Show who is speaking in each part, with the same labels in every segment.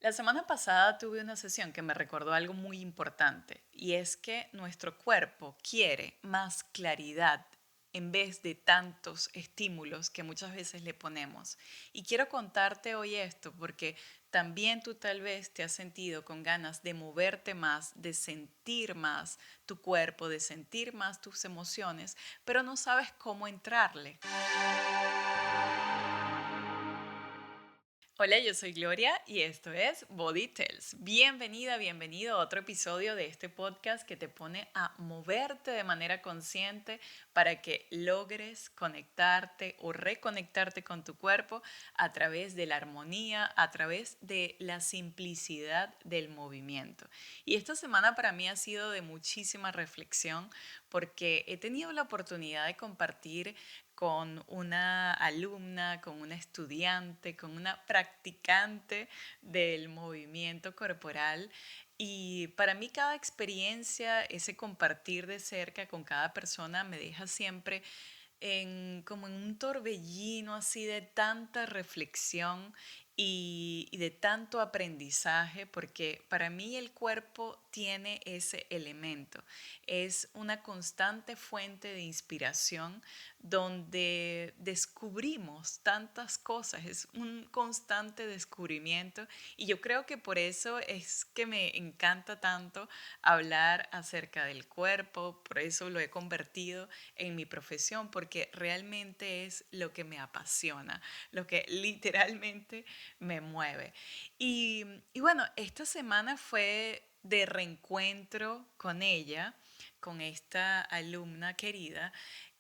Speaker 1: La semana pasada tuve una sesión que me recordó algo muy importante y es que nuestro cuerpo quiere más claridad en vez de tantos estímulos que muchas veces le ponemos. Y quiero contarte hoy esto porque también tú tal vez te has sentido con ganas de moverte más, de sentir más tu cuerpo, de sentir más tus emociones, pero no sabes cómo entrarle. Hola, yo soy Gloria y esto es Body Tells. Bienvenida, bienvenido a otro episodio de este podcast que te pone a moverte de manera consciente para que logres conectarte o reconectarte con tu cuerpo a través de la armonía, a través de la simplicidad del movimiento. Y esta semana para mí ha sido de muchísima reflexión porque he tenido la oportunidad de compartir con una alumna, con una estudiante, con una practicante del movimiento corporal. Y para mí cada experiencia, ese compartir de cerca con cada persona me deja siempre como en un torbellino así de tanta reflexión y de tanto aprendizaje, porque para mí el cuerpo tiene ese elemento. Es una constante fuente de inspiración donde descubrimos tantas cosas, es un constante descubrimiento y yo creo que por eso es que me encanta tanto hablar acerca del cuerpo, por eso lo he convertido en mi profesión, porque realmente es lo que me apasiona, lo que literalmente me mueve. Y bueno, esta semana fue de reencuentro con ella, con esta alumna querida,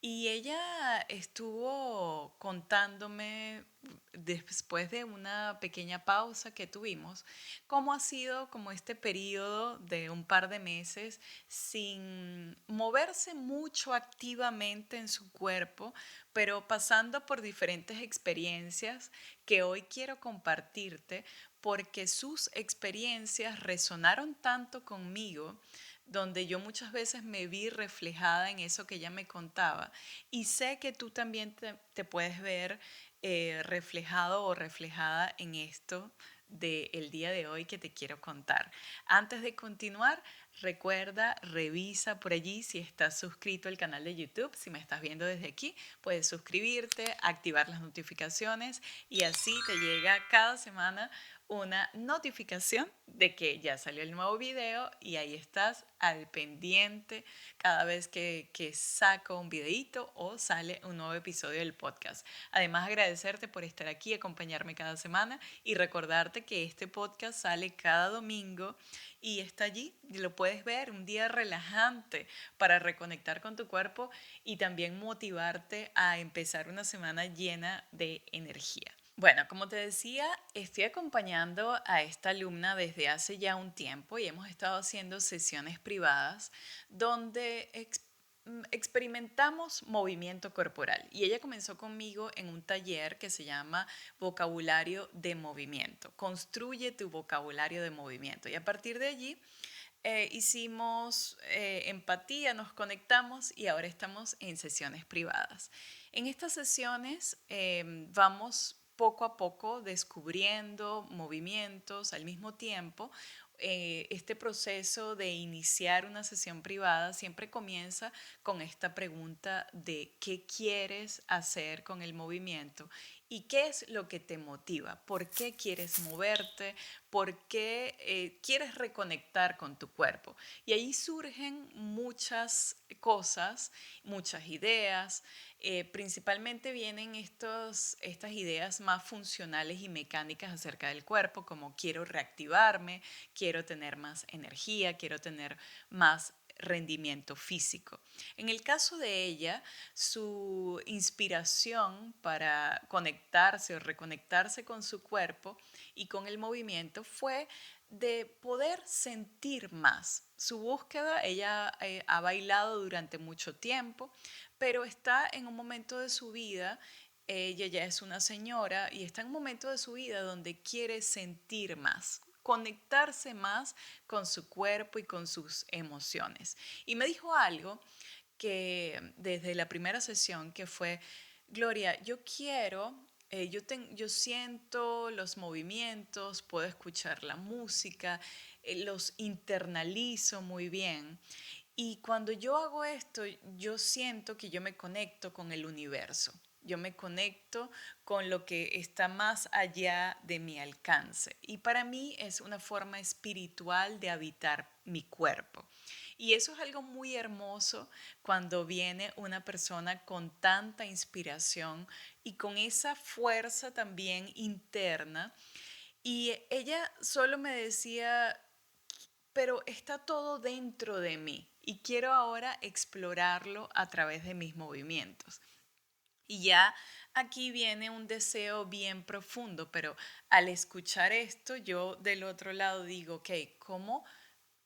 Speaker 1: y ella estuvo contándome después de una pequeña pausa que tuvimos, cómo ha sido como este periodo de un par de meses sin moverse mucho activamente en su cuerpo, pero pasando por diferentes experiencias que hoy quiero compartirte porque sus experiencias resonaron tanto conmigo, donde yo muchas veces me vi reflejada en eso que ella me contaba y sé que tú también te puedes ver reflejado o reflejada en esto del día de hoy que te quiero contar. Antes de continuar, recuerda, revisa por allí si estás suscrito al canal de YouTube. Si me estás viendo desde aquí, puedes suscribirte, activar las notificaciones y así te llega cada semana una notificación de que ya salió el nuevo video y ahí estás al pendiente cada vez que saco un videito o sale un nuevo episodio del podcast. Además, agradecerte por estar aquí y acompañarme cada semana y recordarte que este podcast sale cada domingo y está allí, lo puedes ver, un día relajante para reconectar con tu cuerpo y también motivarte a empezar una semana llena de energía. Bueno, como te decía, estoy acompañando a esta alumna desde hace ya un tiempo y hemos estado haciendo sesiones privadas donde experimentamos movimiento corporal. Y ella comenzó conmigo en un taller que se llama Vocabulario de Movimiento. Construye tu vocabulario de movimiento. Y a partir de allí hicimos empatía, nos conectamos y ahora estamos en sesiones privadas. En estas sesiones vamos poco a poco descubriendo movimientos al mismo tiempo. Este proceso de iniciar una sesión privada siempre comienza con esta pregunta de qué quieres hacer con el movimiento y qué es lo que te motiva, por qué quieres moverte, por qué quieres reconectar con tu cuerpo. Y ahí surgen muchas cosas, muchas ideas. Principalmente vienen estas ideas más funcionales y mecánicas acerca del cuerpo, como quiero reactivarme, quiero tener más energía, quiero tener más rendimiento físico. En el caso de ella, su inspiración para conectarse o reconectarse con su cuerpo y con el movimiento fue de poder sentir más. Su búsqueda, ella ha bailado durante mucho tiempo, pero está en un momento de su vida, ella ya es una señora y está en un momento de su vida donde quiere sentir más, conectarse más con su cuerpo y con sus emociones. Y me dijo algo que desde la primera sesión que fue, Gloria, yo quiero yo siento los movimientos, puedo escuchar la música, los internalizo muy bien. Y cuando yo hago esto, yo siento que yo me conecto con el universo. Yo me conecto con lo que está más allá de mi alcance. Y para mí es una forma espiritual de habitar mi cuerpo. Y eso es algo muy hermoso cuando viene una persona con tanta inspiración y con esa fuerza también interna. Y ella solo me decía, pero está todo dentro de mí y quiero ahora explorarlo a través de mis movimientos. Y ya aquí viene un deseo bien profundo, pero al escuchar esto, yo del otro lado digo, ok, ¿cómo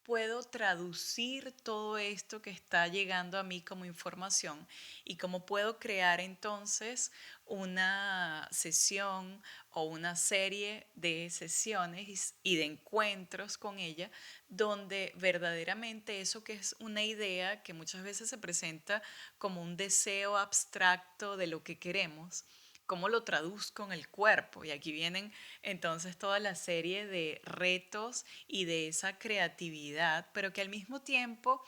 Speaker 1: puedo traducir todo esto que está llegando a mí como información y cómo puedo crear entonces una sesión o una serie de sesiones y de encuentros con ella donde verdaderamente eso que es una idea que muchas veces se presenta como un deseo abstracto de lo que queremos, cómo lo traduzco en el cuerpo. Y aquí vienen entonces toda la serie de retos y de esa creatividad, pero que al mismo tiempo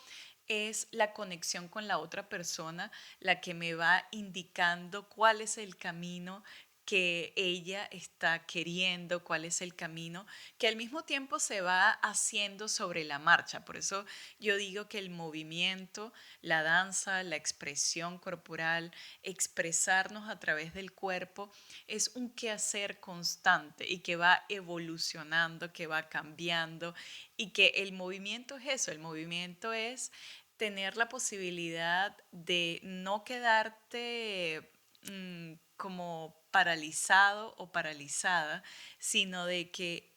Speaker 1: es la conexión con la otra persona la que me va indicando cuál es el camino que ella está queriendo, cuál es el camino, que al mismo tiempo se va haciendo sobre la marcha. Por eso yo digo que el movimiento, la danza, la expresión corporal, expresarnos a través del cuerpo, es un quehacer constante y que va evolucionando, que va cambiando y que el movimiento es eso, el movimiento es tener la posibilidad de no quedarte como paralizado o paralizada, sino de que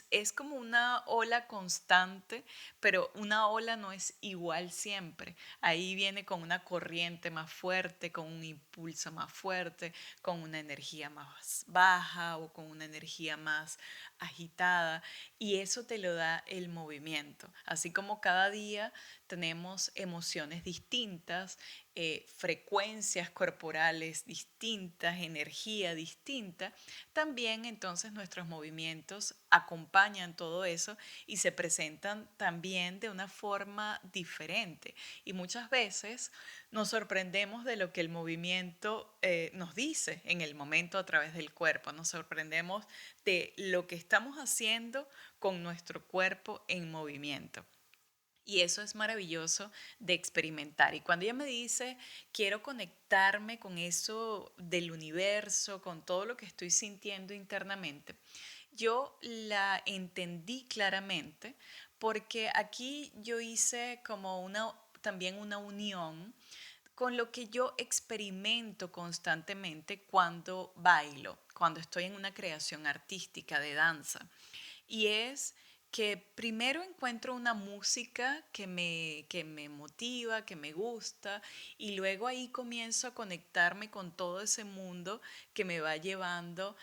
Speaker 1: es como una ola constante, pero una ola no es igual siempre. Ahí viene con una corriente más fuerte, con un impulso más fuerte, con una energía más baja o con una energía más agitada. Y eso te lo da el movimiento. Así como cada día tenemos emociones distintas, frecuencias corporales distintas, energía distinta, también entonces nuestros movimientos acompañan todo eso y se presentan también de una forma diferente. Y muchas veces nos sorprendemos de lo que el movimiento nos dice en el momento a través del cuerpo, nos sorprendemos de lo que estamos haciendo con nuestro cuerpo en movimiento. Y eso es maravilloso de experimentar. Y cuando ella me dice, quiero conectarme con eso del universo, con todo lo que estoy sintiendo internamente, yo la entendí claramente porque aquí yo hice como también una unión con lo que yo experimento constantemente cuando bailo, cuando estoy en una creación artística de danza. Y es que primero encuentro una música que me motiva, que me gusta, y luego ahí comienzo a conectarme con todo ese mundo que me va llevando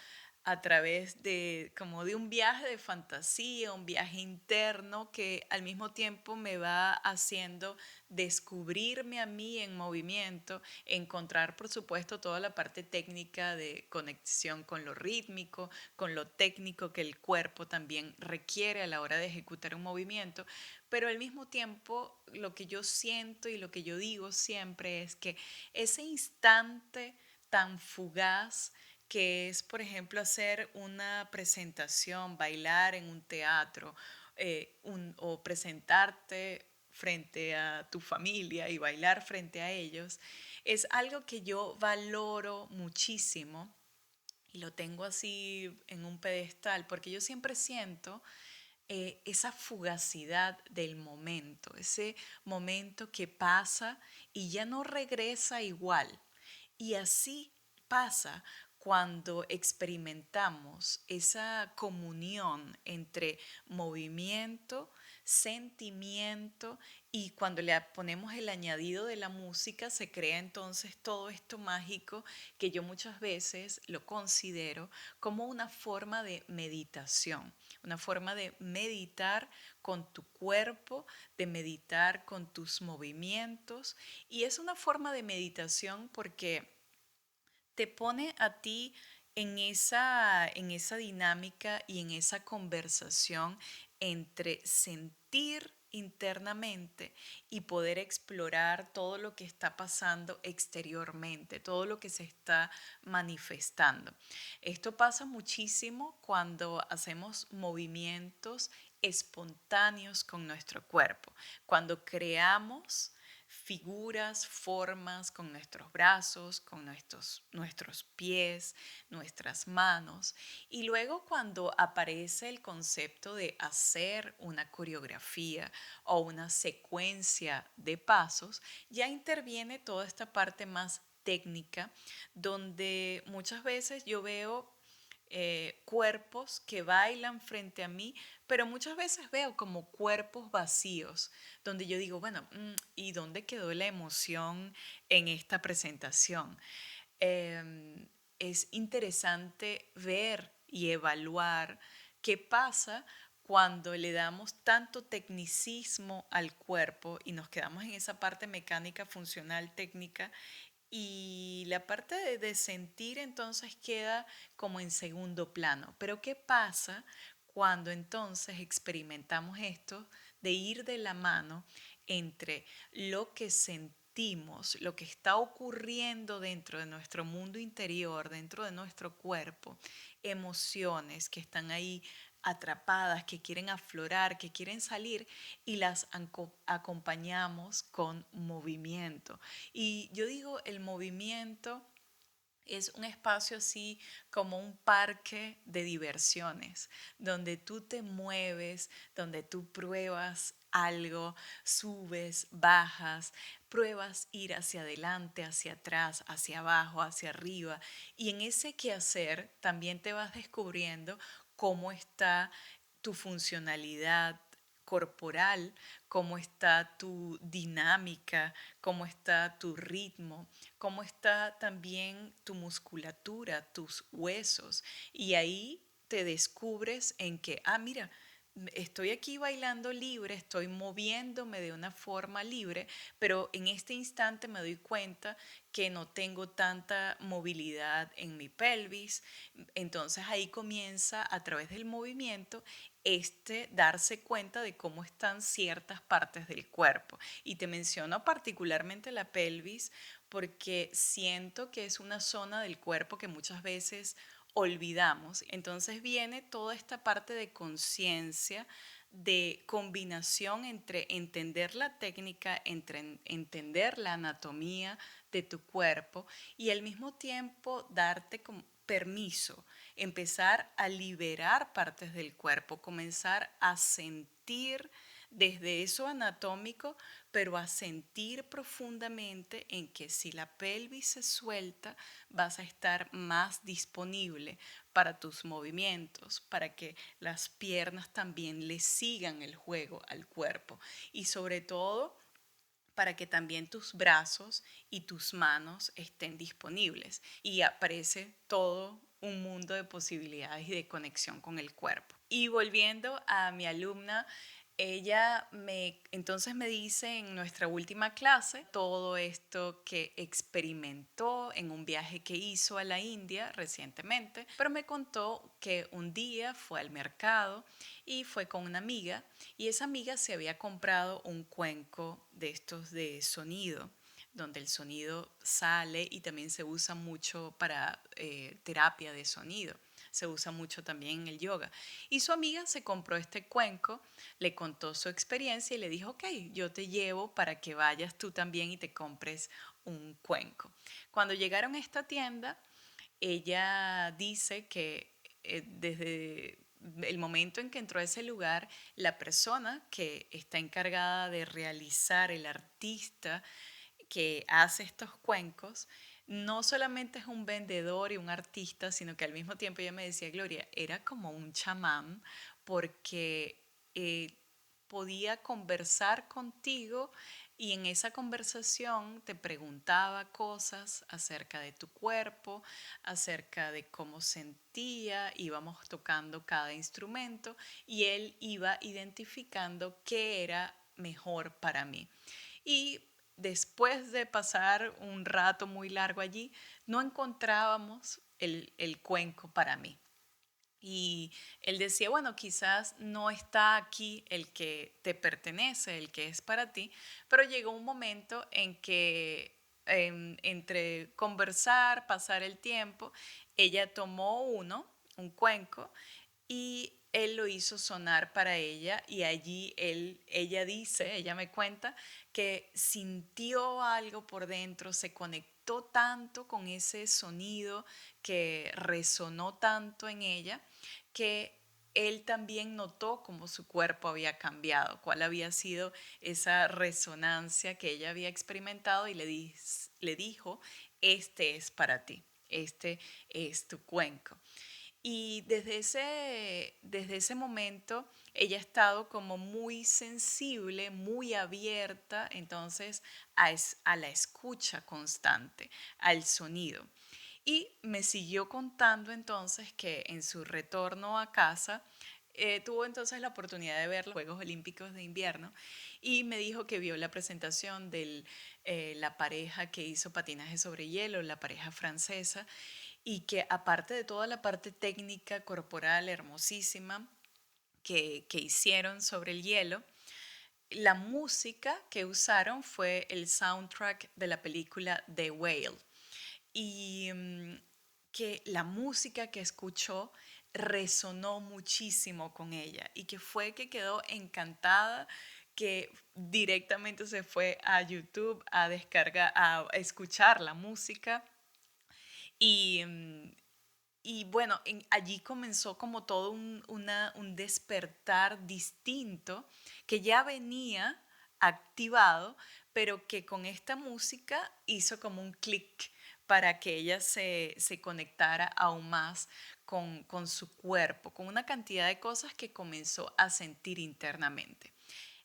Speaker 1: a través de como de un viaje de fantasía, un viaje interno que al mismo tiempo me va haciendo descubrirme a mí en movimiento, encontrar por supuesto toda la parte técnica de conexión con lo rítmico, con lo técnico que el cuerpo también requiere a la hora de ejecutar un movimiento, pero al mismo tiempo lo que yo siento y lo que yo digo siempre es que ese instante tan fugaz que es, por ejemplo, hacer una presentación, bailar en un teatro o presentarte frente a tu familia y bailar frente a ellos, es algo que yo valoro muchísimo y lo tengo así en un pedestal, porque yo siempre siento esa fugacidad del momento, ese momento que pasa y ya no regresa igual. Y así pasa cuando experimentamos esa comunión entre movimiento, sentimiento y cuando le ponemos el añadido de la música se crea entonces todo esto mágico que yo muchas veces lo considero como una forma de meditación, una forma de meditar con tu cuerpo, de meditar con tus movimientos y es una forma de meditación porque te pone a ti en esa dinámica y en esa conversación entre sentir internamente y poder explorar todo lo que está pasando exteriormente, todo lo que se está manifestando. Esto pasa muchísimo cuando hacemos movimientos espontáneos con nuestro cuerpo, cuando creamos figuras, formas con nuestros brazos, con nuestros pies, nuestras manos. Y luego cuando aparece el concepto de hacer una coreografía o una secuencia de pasos, ya interviene toda esta parte más técnica, donde muchas veces yo veo cuerpos que bailan frente a mí, pero muchas veces veo como cuerpos vacíos, donde yo digo, bueno, ¿y dónde quedó la emoción en esta presentación? Es interesante ver y evaluar qué pasa cuando le damos tanto tecnicismo al cuerpo y nos quedamos en esa parte mecánica, funcional, técnica, y la parte de sentir entonces queda como en segundo plano. Pero ¿qué pasa cuando entonces experimentamos esto de ir de la mano entre lo que sentimos, lo que está ocurriendo dentro de nuestro mundo interior, dentro de nuestro cuerpo, emociones que están ahí atrapadas, que quieren aflorar, que quieren salir y las acompañamos con movimiento? Y yo digo, el movimiento es un espacio así como un parque de diversiones, donde tú te mueves, donde tú pruebas algo, subes, bajas, pruebas ir hacia adelante, hacia atrás, hacia abajo, hacia arriba. Y en ese quehacer también te vas descubriendo cómo está tu funcionalidad corporal, cómo está tu dinámica, cómo está tu ritmo, cómo está también tu musculatura, tus huesos. Y ahí te descubres en que, mira, estoy aquí bailando libre, estoy moviéndome de una forma libre, pero en este instante me doy cuenta que no tengo tanta movilidad en mi pelvis. Entonces ahí comienza a través del movimiento darse cuenta de cómo están ciertas partes del cuerpo. Y te menciono particularmente la pelvis porque siento que es una zona del cuerpo que muchas veces olvidamos. Entonces viene toda esta parte de conciencia, de combinación entre entender la técnica, entre entender la anatomía de tu cuerpo y al mismo tiempo darte como permiso, empezar a liberar partes del cuerpo, comenzar a sentir desde eso anatómico, pero a sentir profundamente en que si la pelvis se suelta, vas a estar más disponible para tus movimientos, para que las piernas también le sigan el juego al cuerpo y sobre todo para que también tus brazos y tus manos estén disponibles y aparece todo un mundo de posibilidades y de conexión con el cuerpo. Y volviendo a mi alumna, entonces me dice en nuestra última clase todo esto que experimentó en un viaje que hizo a la India recientemente, pero me contó que un día fue al mercado y fue con una amiga y esa amiga se había comprado un cuenco de estos de sonido donde el sonido sale y también se usa mucho para terapia de sonido. Se usa mucho también en el yoga. Y su amiga se compró este cuenco, le contó su experiencia y le dijo, ok, yo te llevo para que vayas tú también y te compres un cuenco. Cuando llegaron a esta tienda, ella dice que desde el momento en que entró a ese lugar, la persona que está encargada de realizar, el artista que hace estos cuencos, no solamente es un vendedor y un artista, sino que al mismo tiempo ella me decía, Gloria, era como un chamán porque podía conversar contigo y en esa conversación te preguntaba cosas acerca de tu cuerpo, acerca de cómo sentía, íbamos tocando cada instrumento y él iba identificando qué era mejor para mí. Y después de pasar un rato muy largo allí, no encontrábamos el cuenco para mí. Y él decía, bueno, quizás no está aquí el que te pertenece, el que es para ti, pero llegó un momento en que entre conversar, pasar el tiempo, ella tomó un cuenco, y él lo hizo sonar para ella y allí ella me cuenta que sintió algo por dentro, se conectó tanto con ese sonido que resonó tanto en ella que él también notó cómo su cuerpo había cambiado, cuál había sido esa resonancia que ella había experimentado y le dijo, este es para ti, este es tu cuenco. Y desde ese momento ella ha estado como muy sensible, muy abierta, entonces a la escucha constante, al sonido. Y me siguió contando entonces que en su retorno a casa tuvo entonces la oportunidad de ver los Juegos Olímpicos de Invierno y me dijo que vio la presentación de la pareja que hizo patinaje sobre hielo, la pareja francesa, y que aparte de toda la parte técnica corporal hermosísima que hicieron sobre el hielo, la música que usaron fue el soundtrack de la película The Whale. Y que la música que escuchó resonó muchísimo con ella y que fue que quedó encantada, que directamente se fue a YouTube a descargar, a escuchar la música y, y bueno, allí comenzó como todo un despertar distinto que ya venía activado, pero que con esta música hizo como un clic para que ella se conectara aún más con su cuerpo, con una cantidad de cosas que comenzó a sentir internamente.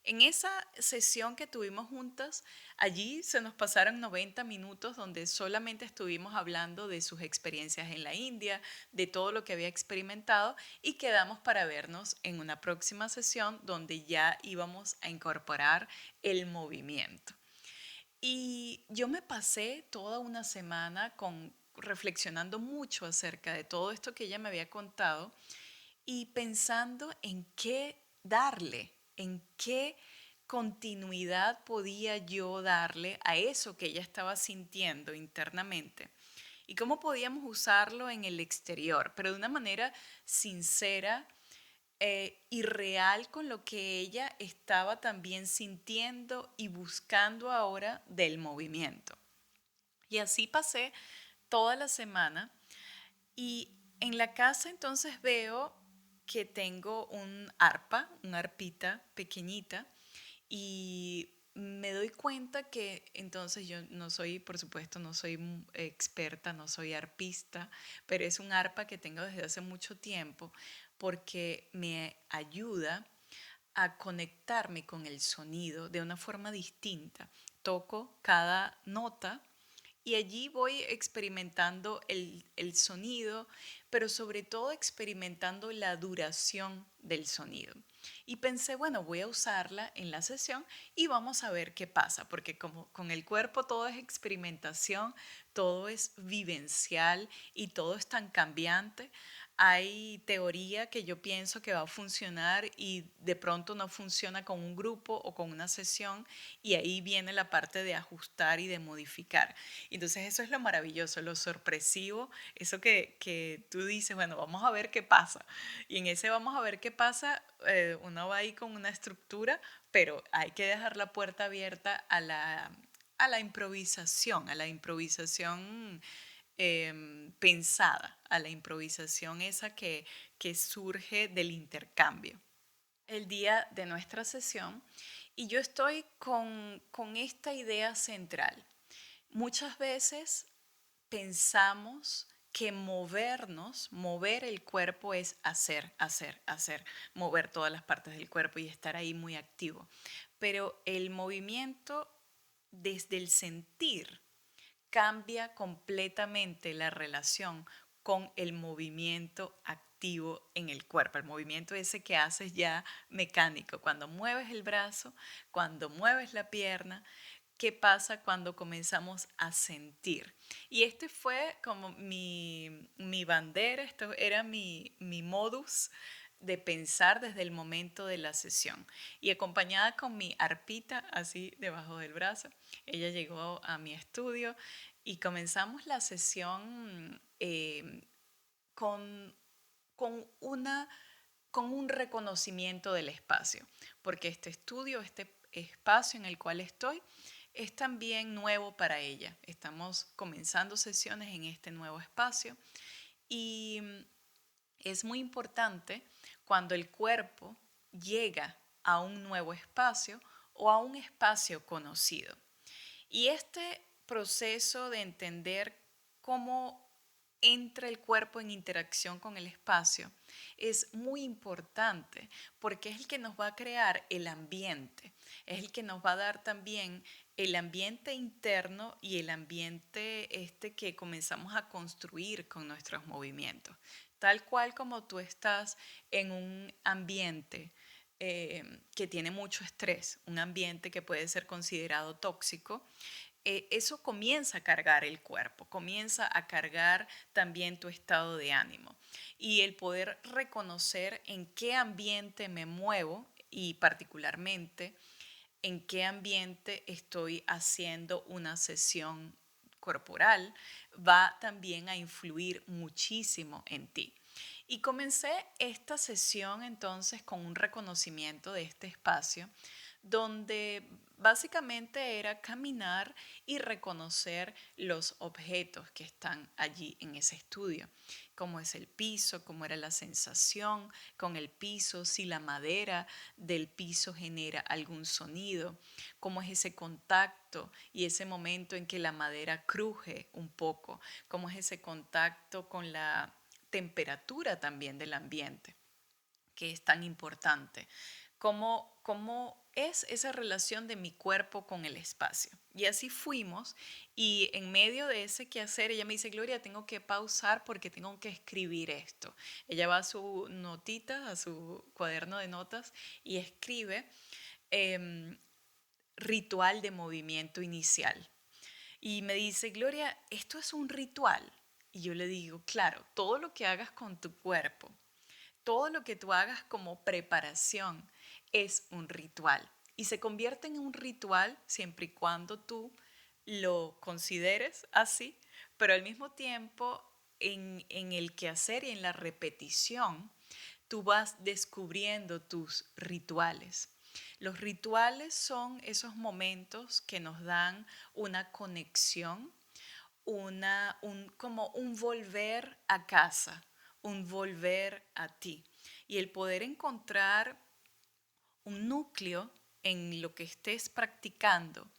Speaker 1: En esa sesión que tuvimos juntas, allí se nos pasaron 90 minutos donde solamente estuvimos hablando de sus experiencias en la India, de todo lo que había experimentado y quedamos para vernos en una próxima sesión donde ya íbamos a incorporar el movimiento. Y yo me pasé toda una semana reflexionando mucho acerca de todo esto que ella me había contado y pensando en qué darle, en qué continuidad podía yo darle a eso que ella estaba sintiendo internamente y cómo podíamos usarlo en el exterior, pero de una manera sincera y real con lo que ella estaba también sintiendo y buscando ahora del movimiento. Y así pasé toda la semana y en la casa entonces veo que tengo un arpa, una arpita pequeñita, y me doy cuenta que entonces yo no soy, por supuesto, no soy experta, no soy arpista, pero es un arpa que tengo desde hace mucho tiempo porque me ayuda a conectarme con el sonido de una forma distinta. Toco cada nota y allí voy experimentando el sonido, pero sobre todo experimentando la duración del sonido. Y pensé, bueno, voy a usarla en la sesión y vamos a ver qué pasa, porque como con el cuerpo todo es experimentación, todo es vivencial y todo es tan cambiante. Hay teoría que yo pienso que va a funcionar y de pronto no funciona con un grupo o con una sesión y ahí viene la parte de ajustar y de modificar. Entonces eso es lo maravilloso, lo sorpresivo, eso que tú dices, bueno, vamos a ver qué pasa. Y en ese vamos a ver qué pasa, uno va ahí con una estructura, pero hay que dejar la puerta abierta a la improvisación pensada, a la improvisación esa que surge del intercambio. El día de nuestra sesión y yo estoy con esta idea central. Muchas veces pensamos que movernos, mover el cuerpo es hacer, hacer, hacer, mover todas las partes del cuerpo y estar ahí muy activo. Pero el movimiento desde el sentir cambia completamente la relación con el movimiento activo en el cuerpo, el movimiento ese que haces ya mecánico, cuando mueves el brazo, cuando mueves la pierna, qué pasa cuando comenzamos a sentir. Y este fue como mi bandera, esto era mi modus de pensar desde el momento de la sesión. Y acompañada con mi arpita así debajo del brazo, ella llegó a mi estudio y comenzamos la sesión con, con una con un reconocimiento del espacio, porque este estudio, este espacio en el cual estoy, es también nuevo para ella. Estamos comenzando sesiones en este nuevo espacio y es muy importante cuando el cuerpo llega a un nuevo espacio o a un espacio conocido. Y este proceso de entender cómo entra el cuerpo en interacción con el espacio es muy importante porque es el que nos va a crear el ambiente, es el que nos va a dar también el ambiente interno y el ambiente este que comenzamos a construir con nuestros movimientos. Tal cual como tú estás en un ambiente que tiene mucho estrés, un ambiente que puede ser considerado tóxico, eso comienza a cargar el cuerpo, comienza a cargar también tu estado de ánimo. Y el poder reconocer en qué ambiente me muevo y particularmente en qué ambiente estoy haciendo una sesión corporal va también a influir muchísimo en ti. Y comencé esta sesión entonces con un reconocimiento de este espacio donde básicamente era caminar y reconocer los objetos que están allí en ese estudio, cómo es el piso, cómo era la sensación con el piso, si la madera del piso genera algún sonido, cómo es ese contacto y ese momento en que la madera cruje un poco, cómo es ese contacto con la temperatura también del ambiente, que es tan importante. Cómo es esa relación de mi cuerpo con el espacio. Y así fuimos y en medio de ese quehacer ella me dice, Gloria, tengo que pausar porque tengo que escribir esto. Ella va a su notita, a su cuaderno de notas y escribe em, ritual de movimiento inicial. Y me dice, Gloria, esto es un ritual. Y yo le digo, claro, todo lo que hagas con tu cuerpo, todo lo que tú hagas como preparación es un ritual. Y se convierte en un ritual siempre y cuando tú lo consideres así, pero al mismo tiempo en el quehacer y en la repetición, tú vas descubriendo tus rituales. Los rituales son esos momentos que nos dan una conexión, como un volver a casa, un volver a ti. Y el poder encontrar un núcleo en lo que estés practicando,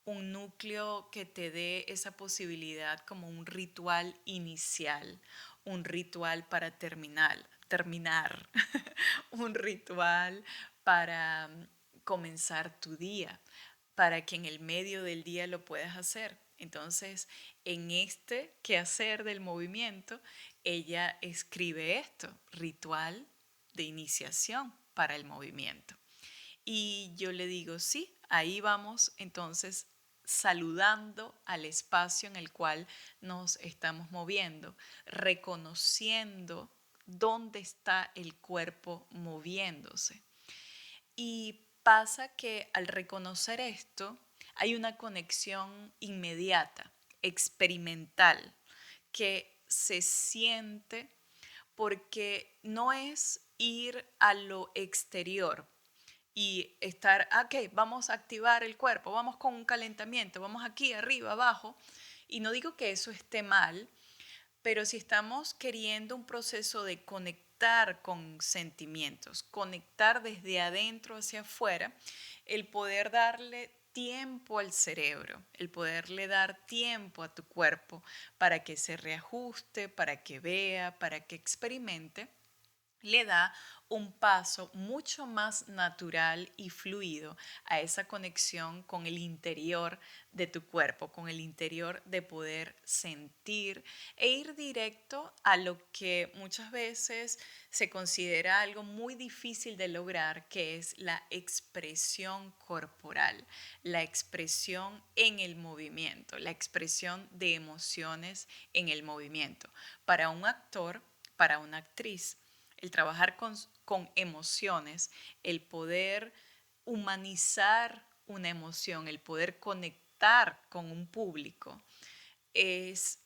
Speaker 1: un núcleo que te dé esa posibilidad como un ritual inicial, un ritual para terminar, un ritual para comenzar tu día, para que en el medio del día lo puedas hacer. Entonces, en este quehacer del movimiento, ella escribe esto, ritual de iniciación para el movimiento. Y yo le digo, sí, ahí vamos entonces saludando al espacio en el cual nos estamos moviendo, reconociendo dónde está el cuerpo moviéndose. Y pasa que al reconocer esto, hay una conexión inmediata, experimental, que se siente porque no es ir a lo exterior y estar, ok, vamos a activar el cuerpo, vamos con un calentamiento, vamos aquí, arriba, abajo. Y no digo que eso esté mal, pero si estamos queriendo un proceso de conectar con sentimientos, conectar desde adentro hacia afuera, el poder darle tiempo al cerebro, el poderle dar tiempo a tu cuerpo para que se reajuste, para que vea, para que experimente, le da un paso mucho más natural y fluido a esa conexión con el interior de tu cuerpo, con el interior de poder sentir e ir directo a lo que muchas veces se considera algo muy difícil de lograr, que es la expresión corporal, la expresión en el movimiento, la expresión de emociones en el movimiento. Para un actor, para una actriz, el trabajar con emociones, el poder humanizar una emoción, el poder conectar con un público, es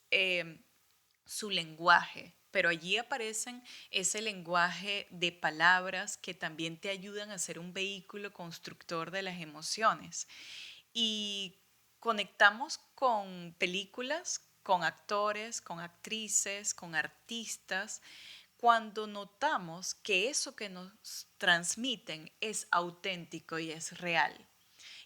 Speaker 1: su lenguaje. Pero allí aparecen ese lenguaje de palabras que también te ayudan a ser un vehículo constructor de las emociones. Y conectamos con películas, con actores, con actrices, con artistas, cuando notamos que eso que nos transmiten es auténtico y es real.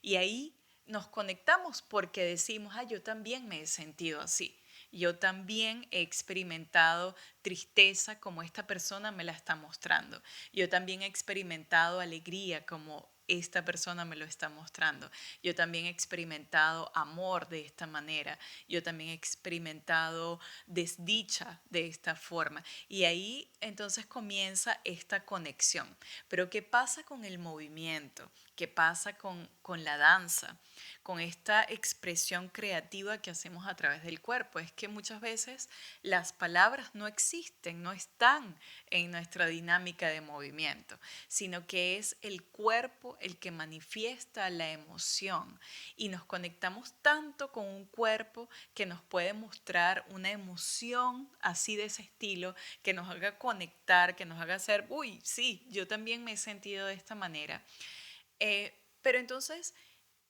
Speaker 1: Y ahí nos conectamos porque decimos, yo también me he sentido así. Yo también he experimentado tristeza como esta persona me la está mostrando. Yo también he experimentado alegría como esta persona me lo está mostrando. Yo también he experimentado amor de esta manera. Yo también he experimentado desdicha de esta forma. Y ahí entonces comienza esta conexión. Pero ¿qué pasa con el movimiento? ¿Qué pasa con la danza? Con esta expresión creativa que hacemos a través del cuerpo. Es que muchas veces las palabras no existen, no están en nuestra dinámica de movimiento, sino que es el cuerpo el que manifiesta la emoción y nos conectamos tanto con un cuerpo que nos puede mostrar una emoción así de ese estilo, que nos haga conectar, que nos haga hacer, uy, sí, yo también me he sentido de esta manera. Pero entonces,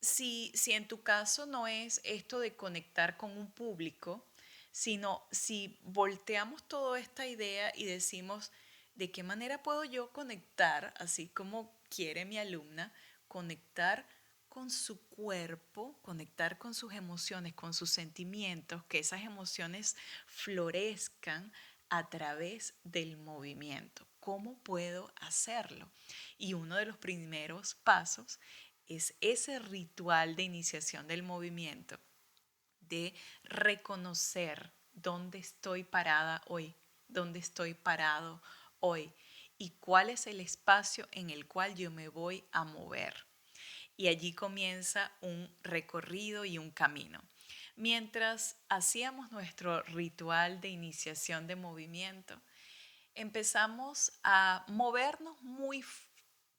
Speaker 1: si en tu caso no es esto de conectar con un público, sino si volteamos toda esta idea y decimos, ¿de qué manera puedo yo conectar, así como quiere mi alumna, conectar con su cuerpo, conectar con sus emociones, con sus sentimientos, que esas emociones florezcan a través del movimiento? ¿Cómo puedo hacerlo? Y uno de los primeros pasos es ese ritual de iniciación del movimiento, de reconocer dónde estoy parada hoy, dónde estoy parado hoy y cuál es el espacio en el cual yo me voy a mover. Y allí comienza un recorrido y un camino. Mientras hacíamos nuestro ritual de iniciación de movimiento, empezamos a movernos muy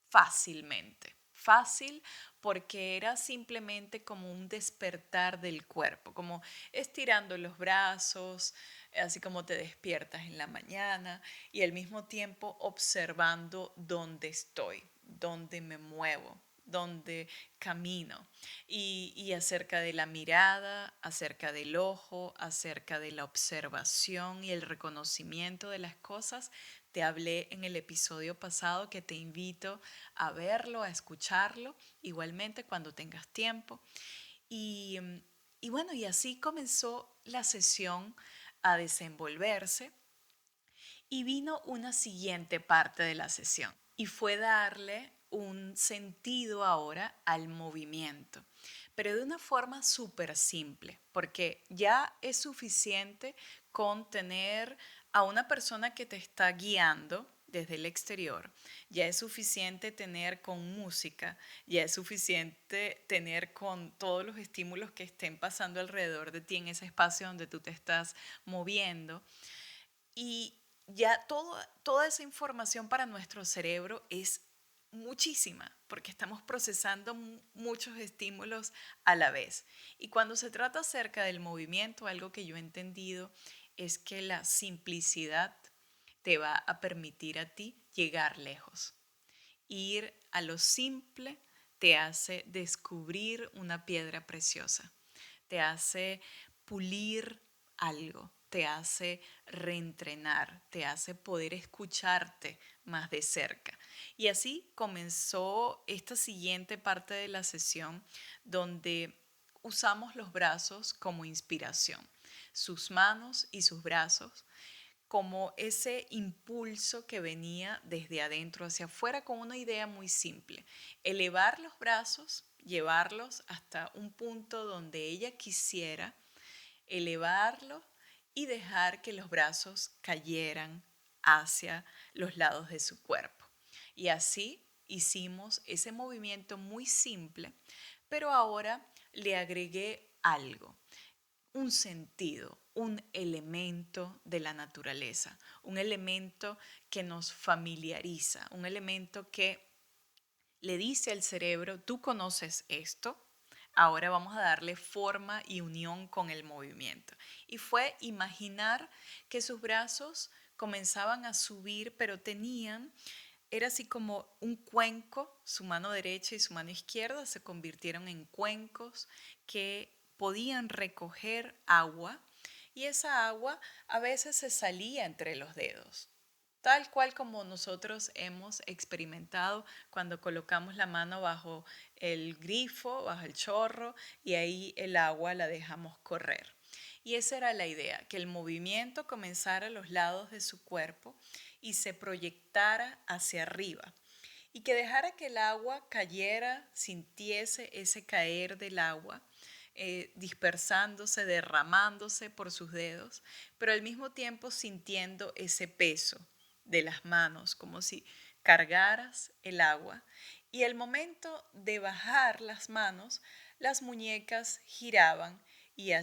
Speaker 1: fácilmente. Fácil porque era simplemente como un despertar del cuerpo, como estirando los brazos, así como te despiertas en la mañana y al mismo tiempo observando dónde estoy, dónde me muevo, dónde camino y acerca de la mirada, acerca del ojo, acerca de la observación y el reconocimiento de las cosas. Te hablé en el episodio pasado que te invito a verlo, a escucharlo, igualmente cuando tengas tiempo. Y, y bueno, y así comenzó la sesión a desenvolverse y vino una siguiente parte de la sesión y fue darle un sentido ahora al movimiento, pero de una forma súper simple, porque ya es suficiente con tener a una persona que te está guiando desde el exterior, ya es suficiente tener con música, ya es suficiente tener con todos los estímulos que estén pasando alrededor de ti en ese espacio donde tú te estás moviendo. Y ya toda esa información para nuestro cerebro es muchísima, porque estamos procesando muchos estímulos a la vez. Y cuando se trata acerca del movimiento, algo que yo he entendido es que la simplicidad te va a permitir a ti llegar lejos. Ir a lo simple te hace descubrir una piedra preciosa, te hace pulir algo, te hace reentrenar, te hace poder escucharte más de cerca. Y así comenzó esta siguiente parte de la sesión donde usamos los brazos como inspiración, sus manos y sus brazos como ese impulso que venía desde adentro hacia afuera con una idea muy simple: elevar los brazos, llevarlos hasta un punto donde ella quisiera, elevarlos y dejar que los brazos cayeran hacia los lados de su cuerpo. Y así hicimos ese movimiento muy simple, pero ahora le agregué algo, un sentido, un elemento de la naturaleza, un elemento que nos familiariza, un elemento que le dice al cerebro: tú conoces esto, ahora vamos a darle forma y unión con el movimiento. Y fue imaginar que sus brazos comenzaban a subir, pero era así como un cuenco, su mano derecha y su mano izquierda se convirtieron en cuencos que podían recoger agua, y esa agua a veces se salía entre los dedos, tal cual como nosotros hemos experimentado cuando colocamos la mano bajo el grifo, bajo el chorro, y ahí el agua la dejamos correr. Y esa era la idea, que el movimiento comenzara a los lados de su cuerpo y se proyectara hacia arriba, y que dejara que el agua cayera, sintiese ese caer del agua, dispersándose, derramándose por sus dedos, pero al mismo tiempo sintiendo ese peso de las manos, como si cargaras el agua. Y el momento de bajar las manos, las muñecas giraban y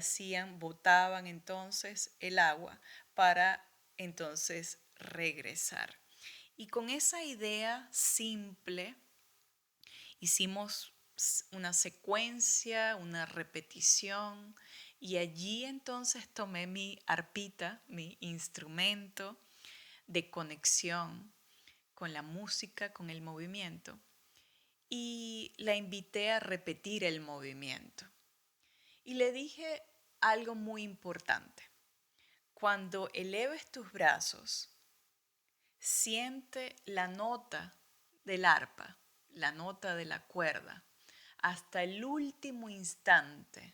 Speaker 1: botaban entonces el agua para entonces regresar. Y con esa idea simple hicimos una secuencia, una repetición, y allí entonces tomé mi arpita, mi instrumento de conexión con la música, con el movimiento, y la invité a repetir el movimiento. Y le dije algo muy importante: cuando eleves tus brazos, siente la nota del arpa, la nota de la cuerda, hasta el último instante.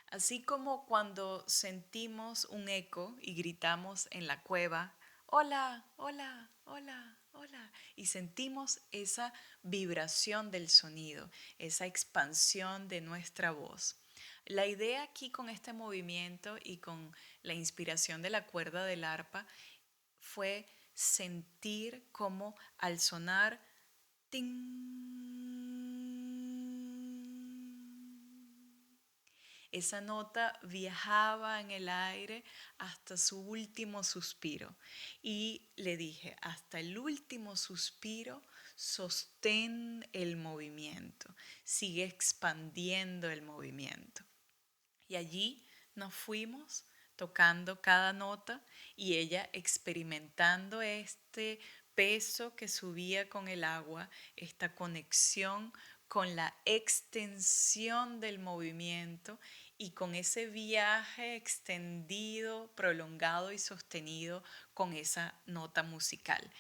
Speaker 1: Así como cuando sentimos un eco y gritamos en la cueva: hola, hola, hola, hola, y sentimos esa vibración del sonido, esa expansión de nuestra voz. La idea aquí con este movimiento y con la inspiración de la cuerda del arpa fue sentir cómo al sonar ting, esa nota viajaba en el aire hasta su último suspiro. Y le dije: hasta el último suspiro, sostén el movimiento, sigue expandiendo el movimiento. Y allí nos fuimos tocando cada nota, y ella experimentando este peso que subía con el agua, esta conexión con la extensión del movimiento y con ese viaje extendido, prolongado y sostenido con esa nota musical.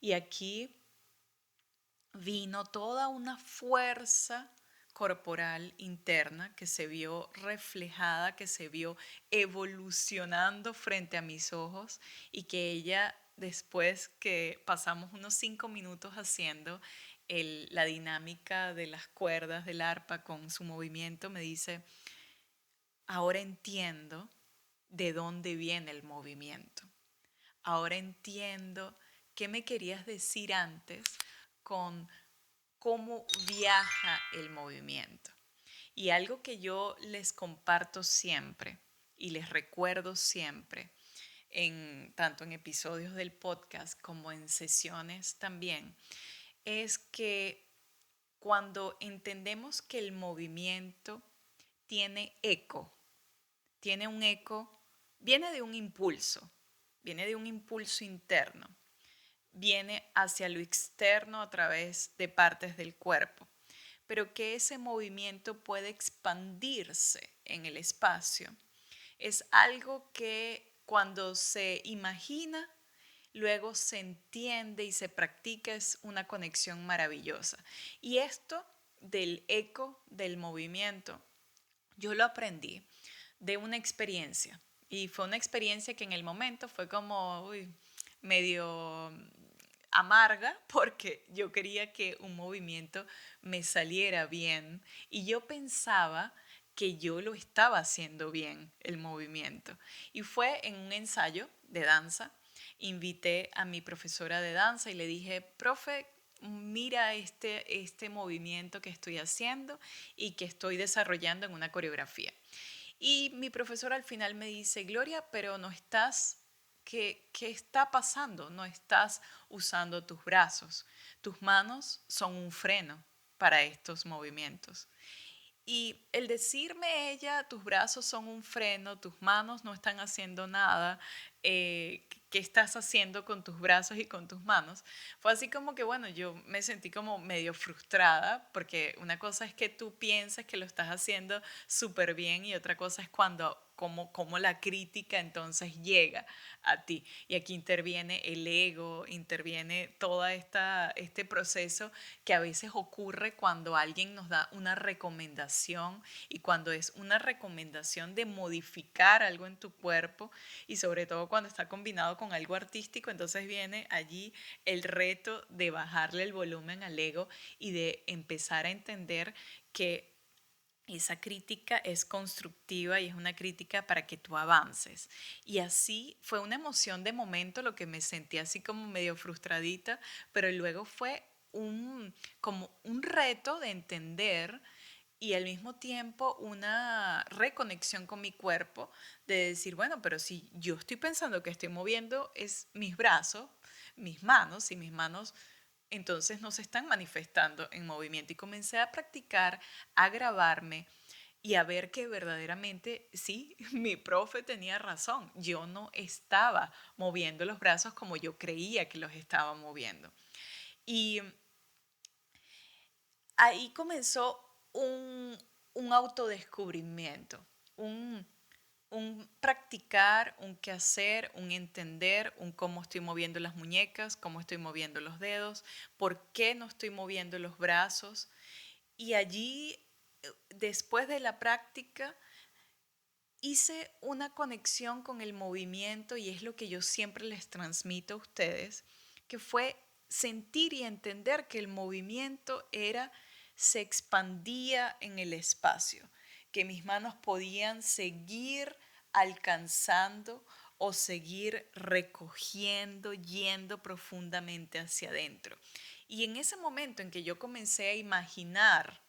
Speaker 1: Y aquí vino toda una fuerza corporal interna que se vio reflejada, que se vio evolucionando frente a mis ojos, y que ella, después que pasamos unos 5 minutos haciendo la dinámica de las cuerdas del arpa con su movimiento, me dice: ahora entiendo de dónde viene el movimiento. Ahora entiendo qué me querías decir antes con cómo viaja el movimiento. Y algo que yo les comparto siempre y les recuerdo siempre, tanto en episodios del podcast como en sesiones también, es que cuando entendemos que el movimiento tiene eco, tiene un eco, viene de un impulso, viene de un impulso interno, viene hacia lo externo a través de partes del cuerpo, pero que ese movimiento puede expandirse en el espacio. Es algo que cuando se imagina, luego se entiende y se practica, es una conexión maravillosa. Y esto del eco del movimiento, yo lo aprendí de una experiencia Y fue una experiencia que en el momento fue como medio amarga porque yo quería que un movimiento me saliera bien y yo pensaba que yo lo estaba haciendo bien, el movimiento. Y fue en un ensayo de danza. Invité a mi profesora de danza y le dije, profe, mira este movimiento que estoy haciendo y que estoy desarrollando en una coreografía. Y mi profesor al final me dice, Gloria, pero no estás, ¿qué está pasando? No estás usando tus brazos. Tus manos son un freno para estos movimientos. Y el decirme ella, tus brazos son un freno, tus manos no están haciendo nada, ¿qué estás haciendo con tus brazos y con tus manos? Fue así como que, bueno, yo me sentí como medio frustrada, porque una cosa es que tú piensas que lo estás haciendo súper bien y otra cosa es como la crítica entonces llega a ti. Y aquí interviene el ego, interviene este proceso que a veces ocurre cuando alguien nos da una recomendación y cuando es una recomendación de modificar algo en tu cuerpo y sobre todo cuando está combinado con algo artístico, entonces viene allí el reto de bajarle el volumen al ego y de empezar a entender que esa crítica es constructiva y es una crítica para que tú avances. Y así fue una emoción de momento, lo que me sentí así como medio frustradita, pero luego fue como un reto de entender y al mismo tiempo una reconexión con mi cuerpo, de decir, bueno, pero si yo estoy pensando que estoy moviendo es mis brazos, mis manos, y mis manos entonces no se están manifestando en movimiento. Y comencé a practicar, a grabarme y a ver que verdaderamente, sí, mi profe tenía razón. Yo no estaba moviendo los brazos como yo creía que los estaba moviendo. Y ahí comenzó un autodescubrimiento, un, un practicar, un qué hacer, un entender, un cómo estoy moviendo las muñecas, cómo estoy moviendo los dedos, por qué no estoy moviendo los brazos. Y allí, después de la práctica, hice una conexión con el movimiento y es lo que yo siempre les transmito a ustedes, que fue sentir y entender que el movimiento se expandía en el espacio, que mis manos podían seguir alcanzando o seguir recogiendo, yendo profundamente hacia adentro. Y en ese momento en que yo comencé a imaginar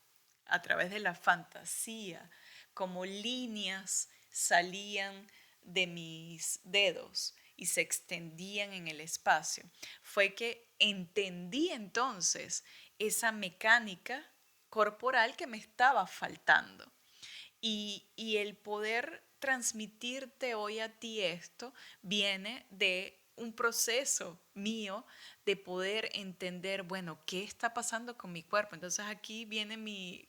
Speaker 1: a través de la fantasía, como líneas salían de mis dedos y se extendían en el espacio, fue que entendí entonces esa mecánica corporal que me estaba faltando. Y el poder transmitirte hoy a ti esto viene de un proceso mío de poder entender, bueno, ¿qué está pasando con mi cuerpo? Entonces aquí viene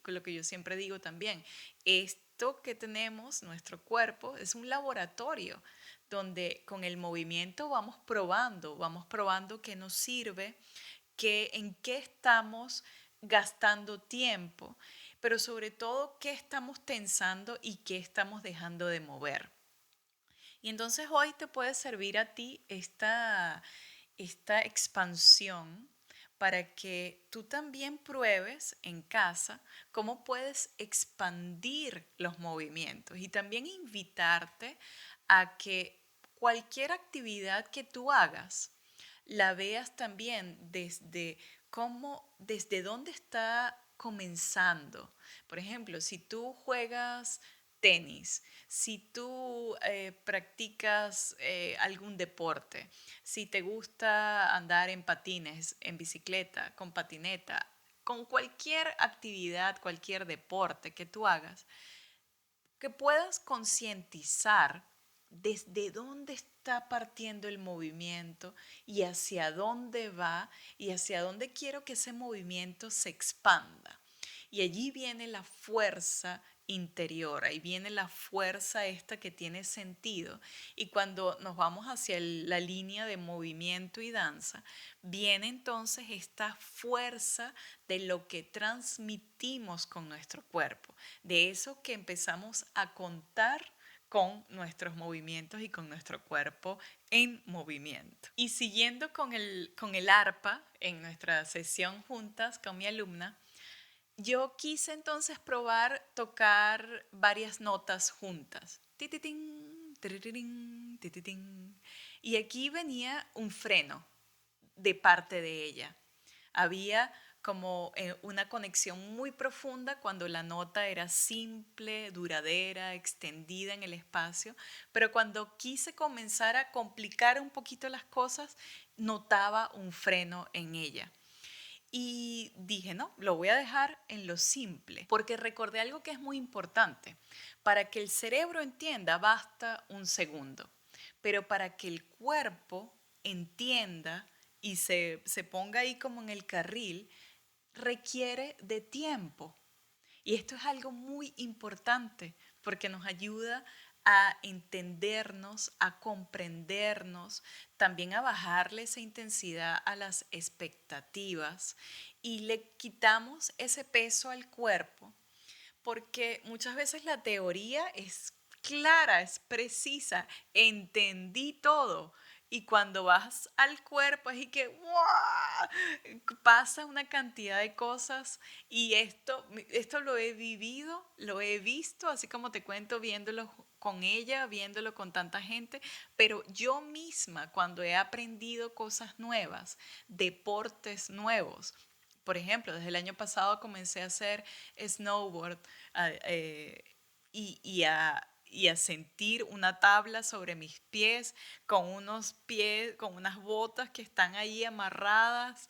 Speaker 1: lo que yo siempre digo también, esto que tenemos, nuestro cuerpo, es un laboratorio donde con el movimiento vamos probando qué nos sirve, en qué estamos gastando tiempo, pero sobre todo qué estamos tensando y qué estamos dejando de mover. Y entonces hoy te puede servir a ti esta expansión para que tú también pruebes en casa cómo puedes expandir los movimientos y también invitarte a que cualquier actividad que tú hagas la veas también desde dónde está comenzando. Por ejemplo, si tú juegas tenis, si tú practicas algún deporte, si te gusta andar en patines, en bicicleta, con patineta, con cualquier actividad, cualquier deporte que tú hagas, que puedas concientizar desde dónde está partiendo el movimiento y hacia dónde va y hacia dónde quiero que ese movimiento se expanda. Y allí viene la fuerza interior, ahí viene la fuerza esta que tiene sentido. Y cuando nos vamos hacia la línea de movimiento y danza, viene entonces esta fuerza de lo que transmitimos con nuestro cuerpo, de eso que empezamos a contar con nuestros movimientos y con nuestro cuerpo en movimiento. Y siguiendo con el arpa en nuestra sesión juntas con mi alumna, yo quise entonces probar tocar varias notas juntas. Tititín, tirirín, tititín. Y aquí venía un freno de parte de ella. Había como una conexión muy profunda cuando la nota era simple, duradera, extendida en el espacio, pero cuando quise comenzar a complicar un poquito las cosas, notaba un freno en ella. Y dije, no, lo voy a dejar en lo simple, porque recordé algo que es muy importante. Para que el cerebro entienda basta un segundo, pero para que el cuerpo entienda y se ponga ahí como en el carril, requiere de tiempo. Y esto es algo muy importante porque nos ayuda a entendernos, a comprendernos, también a bajarle esa intensidad a las expectativas y le quitamos ese peso al cuerpo porque muchas veces la teoría es clara, es precisa, entendí todo. Y cuando vas al cuerpo es y que ¡guau! Pasa una cantidad de cosas y esto lo he vivido, lo he visto, así como te cuento, viéndolo con ella, viéndolo con tanta gente, pero yo misma cuando he aprendido cosas nuevas, deportes nuevos, por ejemplo, desde el año pasado comencé a hacer snowboard y a sentir una tabla sobre mis pies con unos pies, con unas botas que están ahí amarradas,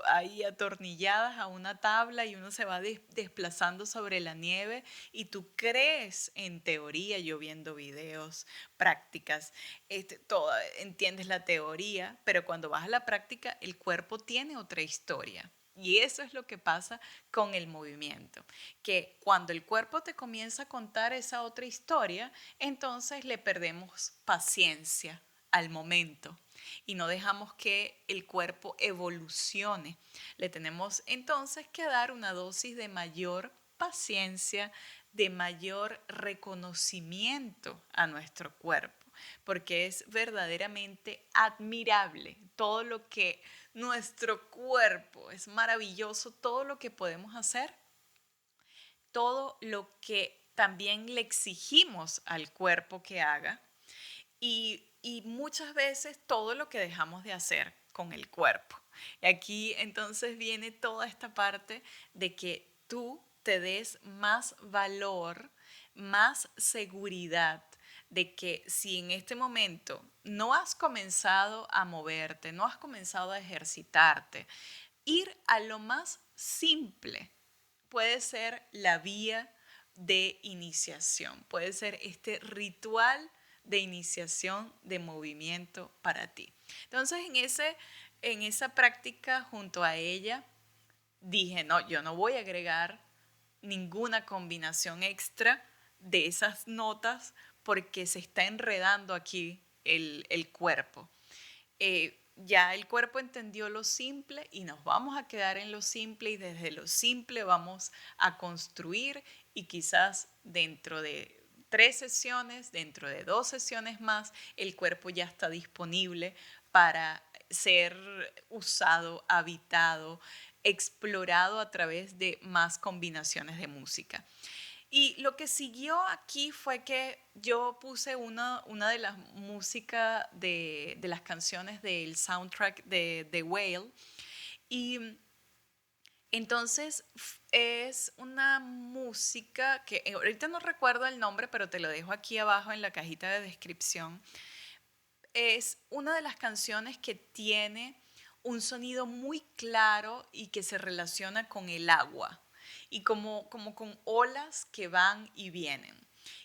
Speaker 1: ahí atornilladas a una tabla y uno se va desplazando sobre la nieve y tú crees en teoría, yo viendo videos, prácticas, entiendes la teoría, pero cuando vas a la práctica el cuerpo tiene otra historia. Y eso es lo que pasa con el movimiento, que cuando el cuerpo te comienza a contar esa otra historia, entonces le perdemos paciencia al momento y no dejamos que el cuerpo evolucione. Le tenemos entonces que dar una dosis de mayor paciencia, de mayor reconocimiento a nuestro cuerpo, porque es verdaderamente admirable todo lo que nuestro cuerpo, es maravilloso todo lo que podemos hacer, todo lo que también le exigimos al cuerpo que haga y muchas veces todo lo que dejamos de hacer con el cuerpo. Y aquí entonces viene toda esta parte de que tú te des más valor, más seguridad de que si en este momento no has comenzado a moverte, no has comenzado a ejercitarte, ir a lo más simple puede ser la vía de iniciación, puede ser este ritual de iniciación de movimiento para ti. Entonces, en esa práctica junto a ella, dije, no, yo no voy a agregar ninguna combinación extra de esas notas porque se está enredando aquí el cuerpo. Ya el cuerpo entendió lo simple y nos vamos a quedar en lo simple y desde lo simple vamos a construir y quizás dentro de 3 sesiones, dentro de 2 sesiones más, el cuerpo ya está disponible para ser usado, habitado, explorado a través de más combinaciones de música. Y lo que siguió aquí fue que yo puse una de las músicas de las canciones del soundtrack de The Whale. Y entonces es una música que ahorita no recuerdo el nombre, pero te lo dejo aquí abajo en la cajita de descripción. Es una de las canciones que tiene un sonido muy claro y que se relaciona con el agua y como con olas que van y vienen.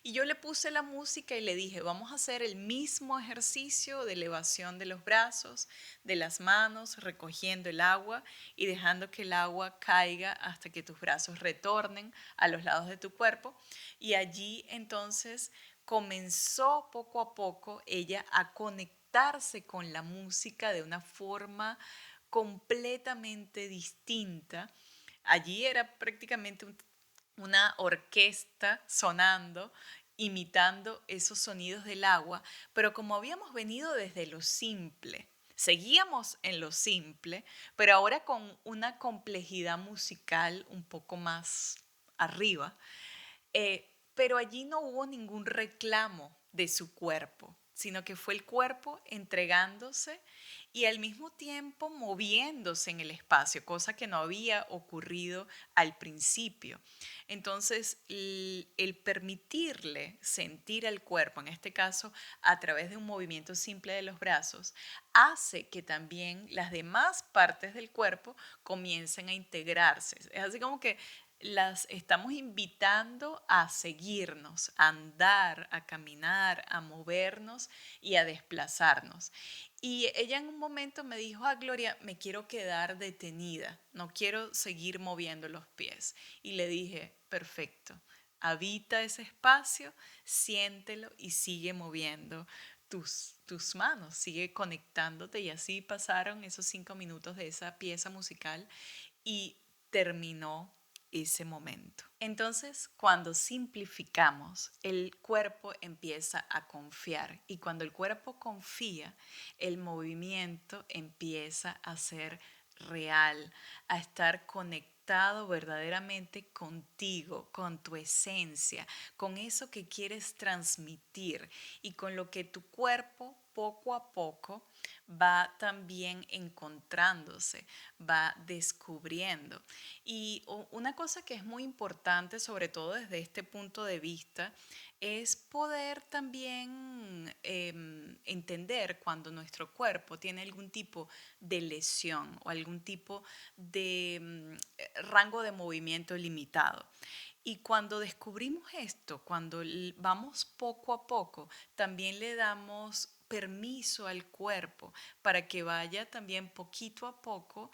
Speaker 1: Y yo le puse la música y le dije, vamos a hacer el mismo ejercicio de elevación de los brazos, de las manos, recogiendo el agua y dejando que el agua caiga hasta que tus brazos retornen a los lados de tu cuerpo. Y allí entonces comenzó poco a poco ella a conectarse con la música de una forma completamente distinta. Allí era prácticamente una orquesta sonando imitando esos sonidos del agua, pero como habíamos venido desde lo simple, seguíamos en lo simple, pero ahora con una complejidad musical un poco más arriba, pero allí no hubo ningún reclamo de su cuerpo, sino que fue el cuerpo entregándose y al mismo tiempo moviéndose en el espacio, cosa que no había ocurrido al principio. Entonces, el permitirle sentir al cuerpo, en este caso a través de un movimiento simple de los brazos, hace que también las demás partes del cuerpo comiencen a integrarse. Es así como que las estamos invitando a seguirnos, a andar, a caminar, a movernos y a desplazarnos. Y ella en un momento me dijo, Gloria, me quiero quedar detenida, no quiero seguir moviendo los pies. Y le dije, perfecto, habita ese espacio, siéntelo y sigue moviendo tus manos, sigue conectándote. Y así pasaron esos 5 minutos de esa pieza musical y terminó ese momento. Entonces, cuando simplificamos, el cuerpo empieza a confiar y cuando el cuerpo confía, el movimiento empieza a ser real, a estar conectado verdaderamente contigo, con tu esencia, con eso que quieres transmitir y con lo que tu cuerpo poco a poco va también encontrándose, va descubriendo. Y una cosa que es muy importante, sobre todo desde este punto de vista, es poder también entender cuando nuestro cuerpo tiene algún tipo de lesión o algún tipo de rango de movimiento limitado. Y cuando descubrimos esto, cuando vamos poco a poco, también le damos permiso al cuerpo para que vaya también poquito a poco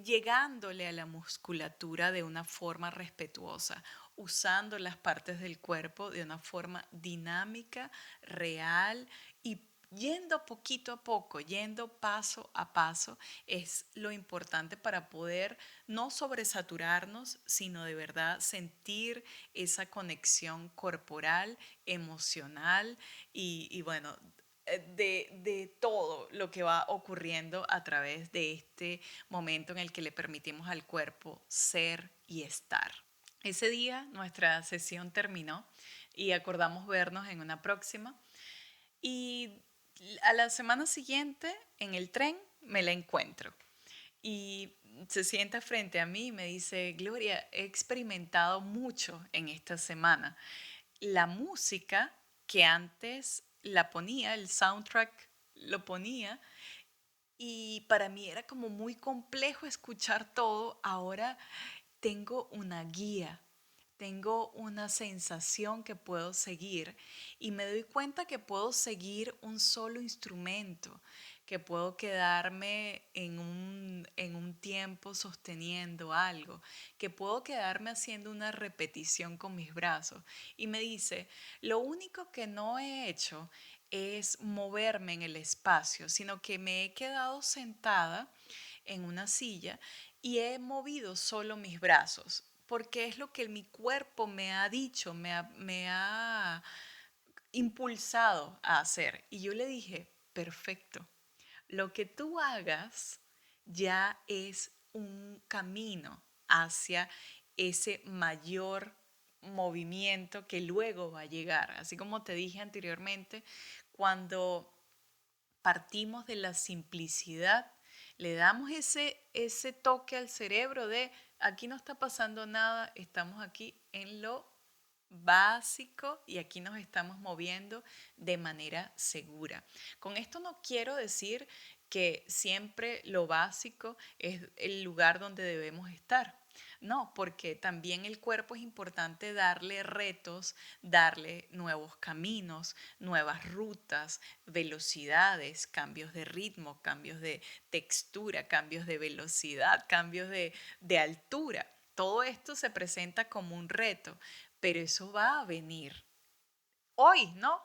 Speaker 1: llegándole a la musculatura de una forma respetuosa, usando las partes del cuerpo de una forma dinámica, real y yendo poquito a poco, yendo paso a paso, es lo importante para poder no sobresaturarnos, sino de verdad sentir esa conexión corporal, emocional y bueno, de todo lo que va ocurriendo a través de este momento en el que le permitimos al cuerpo ser y estar. Ese día nuestra sesión terminó y acordamos vernos en una próxima. Y a la semana siguiente, en el tren, me la encuentro. Y se sienta frente a mí y me dice, Gloria, he experimentado mucho en esta semana. La música que antes la ponía, el soundtrack lo ponía, y para mí era como muy complejo escuchar todo. Ahora tengo una guía, tengo una sensación que puedo seguir y me doy cuenta que puedo seguir un solo instrumento, que puedo quedarme en un tiempo sosteniendo algo, que puedo quedarme haciendo una repetición con mis brazos. Y me dice, lo único que no he hecho es moverme en el espacio, sino que me he quedado sentada en una silla y he movido solo mis brazos, porque es lo que mi cuerpo me ha dicho, me ha impulsado a hacer. Y yo le dije, perfecto, lo que tú hagas ya es un camino hacia ese mayor movimiento que luego va a llegar. Así como te dije anteriormente, cuando partimos de la simplicidad, le damos ese toque al cerebro de aquí no está pasando nada, estamos aquí en lo básico y aquí nos estamos moviendo de manera segura. Con esto no quiero decir que siempre lo básico es el lugar donde debemos estar. No, porque también el cuerpo es importante darle retos, darle nuevos caminos, nuevas rutas, velocidades, cambios de ritmo, cambios de textura, cambios de velocidad, cambios de altura. Todo esto se presenta como un reto, pero eso va a venir. Hoy, ¿no?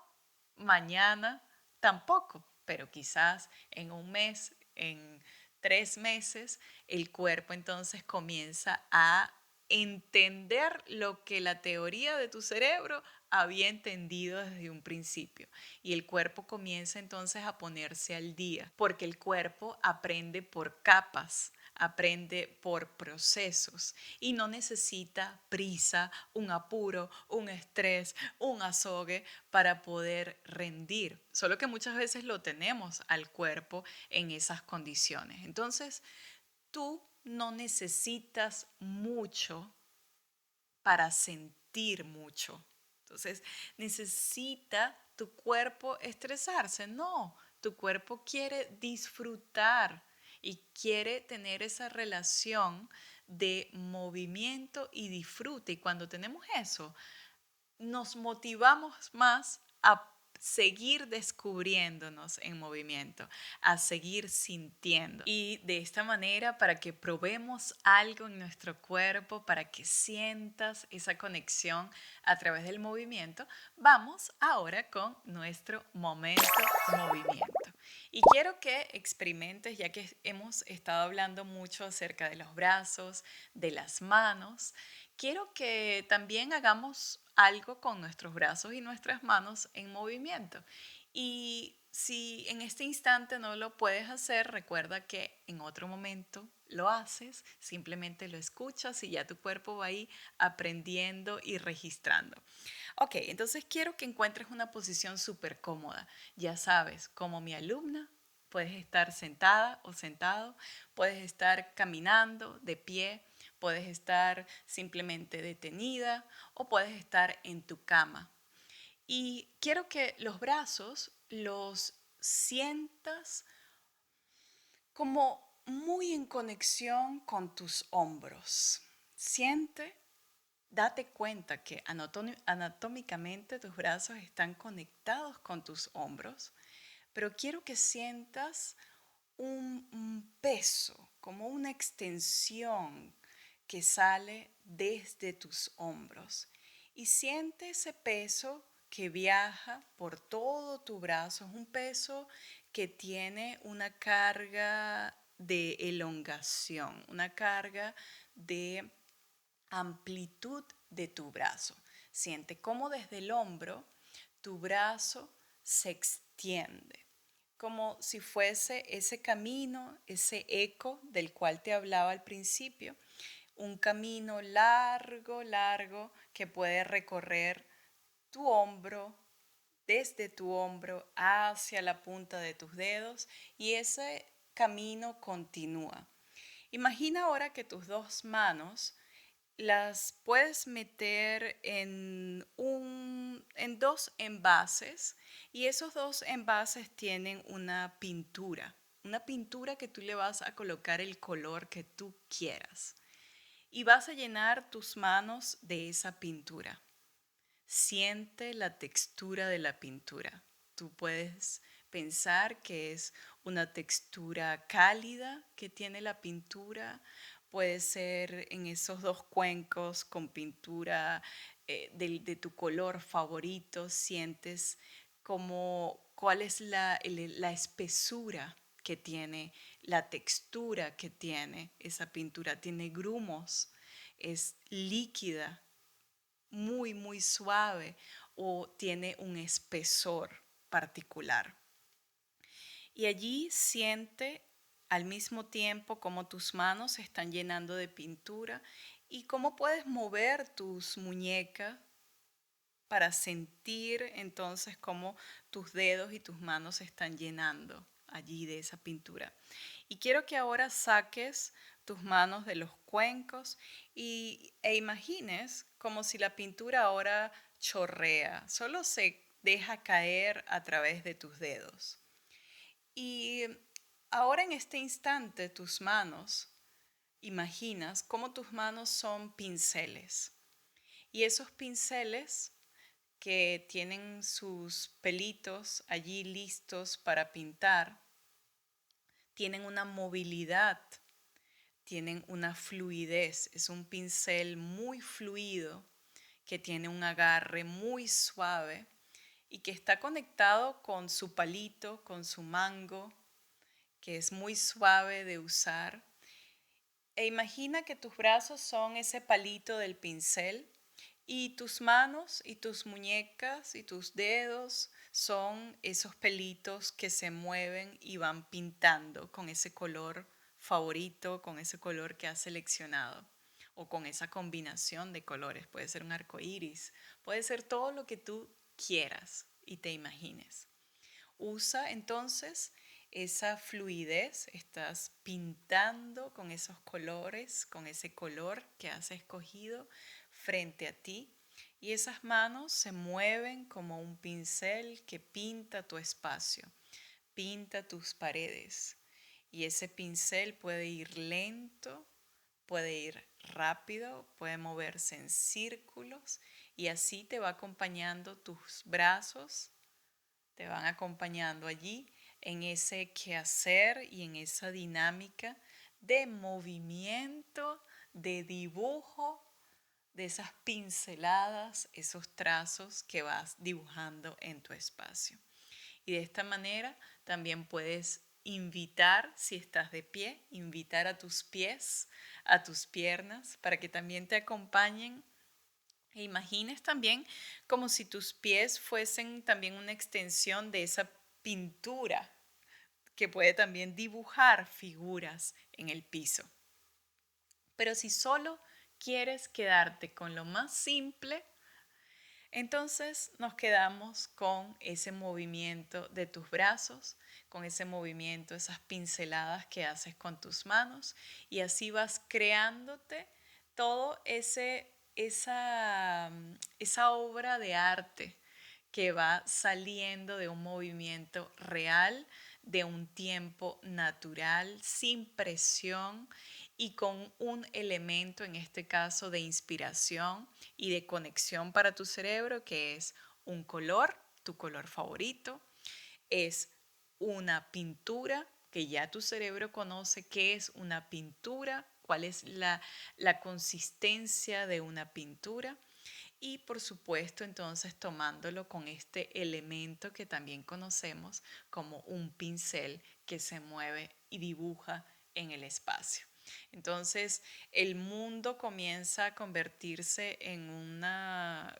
Speaker 1: Mañana tampoco, pero quizás en un mes, en 3 meses, el cuerpo entonces comienza a entender lo que la teoría de tu cerebro había entendido desde un principio. Y el cuerpo comienza entonces a ponerse al día, porque el cuerpo aprende por capas, aprende por procesos y no necesita prisa, un apuro, un estrés, un azogue para poder rendir. Solo que muchas veces lo tenemos al cuerpo en esas condiciones. Entonces, tú no necesitas mucho para sentir mucho. Entonces, ¿necesita tu cuerpo estresarse? No, tu cuerpo quiere disfrutar y quiere tener esa relación de movimiento y disfrute. Y cuando tenemos eso, nos motivamos más a seguir descubriéndonos en movimiento, a seguir sintiendo. Y de esta manera, para que probemos algo en nuestro cuerpo, para que sientas esa conexión a través del movimiento, vamos ahora con nuestro momento movimiento. Y quiero que experimentes, ya que hemos estado hablando mucho acerca de los brazos, de las manos, quiero que también hagamos algo con nuestros brazos y nuestras manos en movimiento. Y si en este instante no lo puedes hacer, recuerda que en otro momento lo haces, simplemente lo escuchas y ya tu cuerpo va ahí aprendiendo y registrando. Ok, entonces quiero que encuentres una posición súper cómoda. Ya sabes, como mi alumna, puedes estar sentada o sentado, puedes estar caminando de pie, puedes estar simplemente detenida o puedes estar en tu cama. Y quiero que los brazos los sientas como muy en conexión con tus hombros. Siente, date cuenta que anatómicamente tus brazos están conectados con tus hombros, pero quiero que sientas un peso, como una extensión que sale desde tus hombros. Y siente ese peso que viaja por todo tu brazo. Es un peso que tiene una carga de elongación, una carga de amplitud de tu brazo. Siente cómo desde el hombro tu brazo se extiende, como si fuese ese camino, ese eco del cual te hablaba al principio, un camino largo, largo que puede recorrer tu hombro, desde tu hombro hacia la punta de tus dedos y ese camino continúa. Imagina ahora que tus dos manos las puedes meter en dos envases y esos dos envases tienen una pintura que tú le vas a colocar el color que tú quieras y vas a llenar tus manos de esa pintura. Siente la textura de la pintura. Tú puedes pensar que es una textura cálida que tiene la pintura. Puede ser en esos dos cuencos con pintura de tu color favorito. Sientes como cuál es la espesura que tiene, la textura que tiene esa pintura. Tiene grumos, es líquida, muy, muy suave o tiene un espesor particular. Y allí siente al mismo tiempo cómo tus manos se están llenando de pintura y cómo puedes mover tus muñecas para sentir entonces cómo tus dedos y tus manos se están llenando allí de esa pintura. Y quiero que ahora saques tus manos de los cuencos e imagines como si la pintura ahora chorrea, solo se deja caer a través de tus dedos. Y ahora en este instante tus manos, imaginas cómo tus manos son pinceles. Y esos pinceles que tienen sus pelitos allí listos para pintar, tienen una movilidad, tienen una fluidez. Es un pincel muy fluido que tiene un agarre muy suave y que está conectado con su palito, con su mango, que es muy suave de usar. E imagina que tus brazos son ese palito del pincel y tus manos y tus muñecas y tus dedos son esos pelitos que se mueven y van pintando con ese color favorito, con ese color que has seleccionado o con esa combinación de colores. Puede ser un arco iris, puede ser todo lo que tú quieras y te imagines. Usa entonces esa fluidez, estás pintando con esos colores, con ese color que has escogido frente a ti y esas manos se mueven como un pincel que pinta tu espacio, pinta tus paredes y ese pincel puede ir lento, puede ir rápido, puede moverse en círculos y así te va acompañando tus brazos, te van acompañando allí en ese quehacer y en esa dinámica de movimiento, de dibujo, de esas pinceladas, esos trazos que vas dibujando en tu espacio. Y de esta manera también puedes invitar, si estás de pie, invitar a tus pies, a tus piernas, para que también te acompañen e imagines también como si tus pies fuesen también una extensión de esa pintura que puede también dibujar figuras en el piso. Pero si solo quieres quedarte con lo más simple, entonces nos quedamos con ese movimiento de tus brazos, con ese movimiento, esas pinceladas que haces con tus manos y así vas creándote todo esa obra de arte que va saliendo de un movimiento real, de un tiempo natural, sin presión y con un elemento, en este caso, de inspiración y de conexión para tu cerebro, que es un color, tu color favorito, es una pintura, que ya tu cerebro conoce qué es una pintura, cuál es la consistencia de una pintura. Y por supuesto, entonces tomándolo con este elemento que también conocemos como un pincel que se mueve y dibuja en el espacio. Entonces, el mundo comienza a convertirse en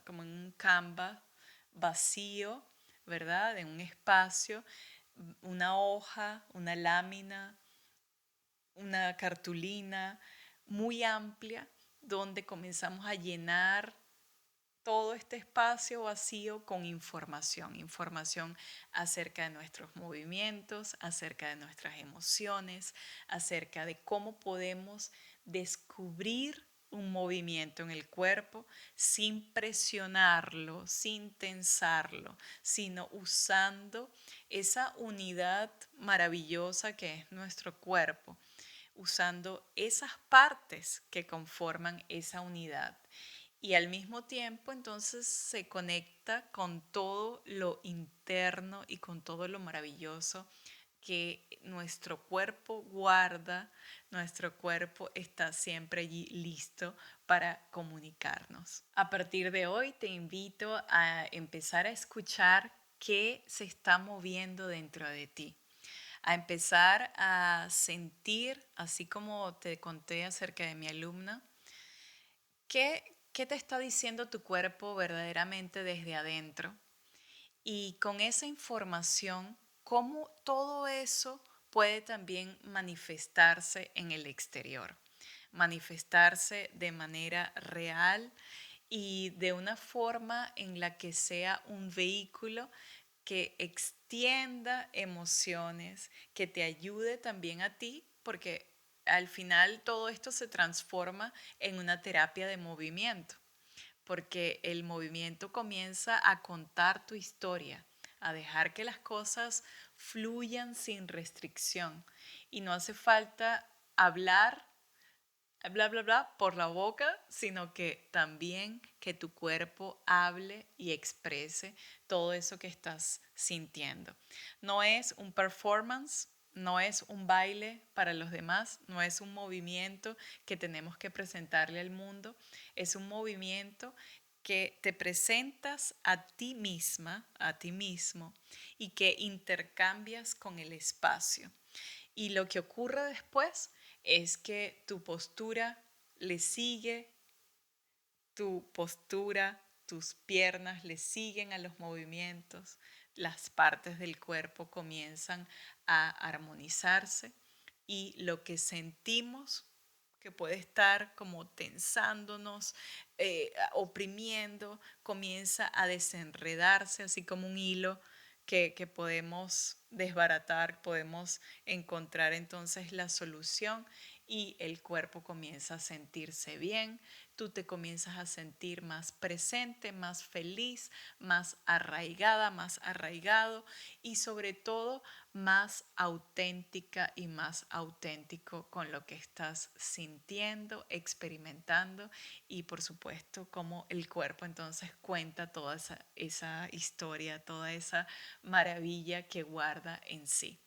Speaker 1: como en un canvas vacío, ¿verdad? En un espacio, una hoja, una lámina, una cartulina muy amplia donde comenzamos a llenar todo este espacio vacío con información, información acerca de nuestros movimientos, acerca de nuestras emociones, acerca de cómo podemos descubrir un movimiento en el cuerpo sin presionarlo, sin tensarlo, sino usando esa unidad maravillosa que es nuestro cuerpo, usando esas partes que conforman esa unidad y al mismo tiempo entonces se conecta con todo lo interno y con todo lo maravilloso que nuestro cuerpo guarda, nuestro cuerpo está siempre allí listo para comunicarnos. A partir de hoy te invito a empezar a escuchar qué se está moviendo dentro de ti, a empezar a sentir, así como te conté acerca de mi alumna, ¿qué te está diciendo tu cuerpo verdaderamente desde adentro? Y con esa información, ¿cómo todo eso puede también manifestarse en el exterior? Manifestarse de manera real y de una forma en la que sea un vehículo que extienda emociones, que te ayude también a ti, porque al final todo esto se transforma en una terapia de movimiento, porque el movimiento comienza a contar tu historia, a dejar que las cosas fluyan sin restricción y no hace falta hablar bla, bla, bla por la boca, sino que también que tu cuerpo hable y exprese todo eso que estás sintiendo. No es un performance, no es un baile para los demás, no es un movimiento que tenemos que presentarle al mundo, es un movimiento que te presentas a ti misma, a ti mismo, y que intercambias con el espacio. Y lo que ocurre después es que tu postura le sigue, tu postura, tus piernas le siguen a los movimientos, las partes del cuerpo comienzan a armonizarse y lo que sentimos que puede estar como tensándonos, oprimiendo, comienza a desenredarse así como un hilo que podemos desbaratar, podemos encontrar entonces la solución y el cuerpo comienza a sentirse bien, tú te comienzas a sentir más presente, más feliz, más arraigada, más arraigado y sobre todo más auténtica y más auténtico con lo que estás sintiendo, experimentando y por supuesto cómo el cuerpo entonces cuenta toda esa historia, toda esa maravilla que guarda en sí.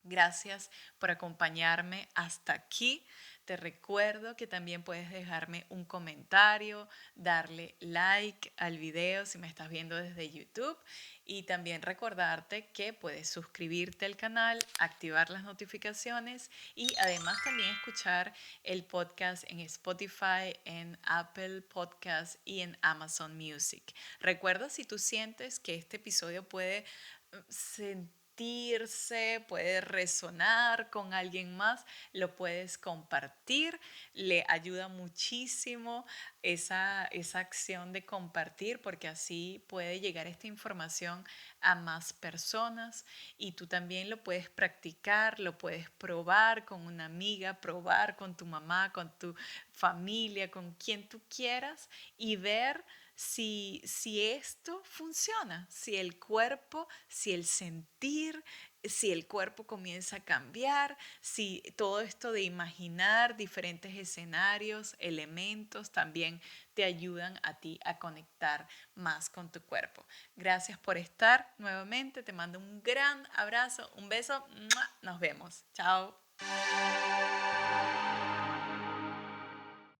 Speaker 1: Gracias por acompañarme hasta aquí. Te recuerdo que también puedes dejarme un comentario, darle like al video si me estás viendo desde YouTube y también recordarte que puedes suscribirte al canal, activar las notificaciones y además también escuchar el podcast en Spotify, en Apple Podcast y en Amazon Music. Recuerda si tú sientes que este episodio puede sentirse, puede resonar con alguien más, lo puedes compartir, le ayuda muchísimo esa acción de compartir porque así puede llegar esta información a más personas y tú también lo puedes practicar, lo puedes probar con una amiga, probar con tu mamá, con tu familia, con quien tú quieras y ver si esto funciona, si el cuerpo, si el sentir, si el cuerpo comienza a cambiar, si todo esto de imaginar diferentes escenarios, elementos, también te ayudan a ti a conectar más con tu cuerpo. Gracias por estar nuevamente, te mando un gran abrazo, un beso, ¡mua! Nos vemos, chao.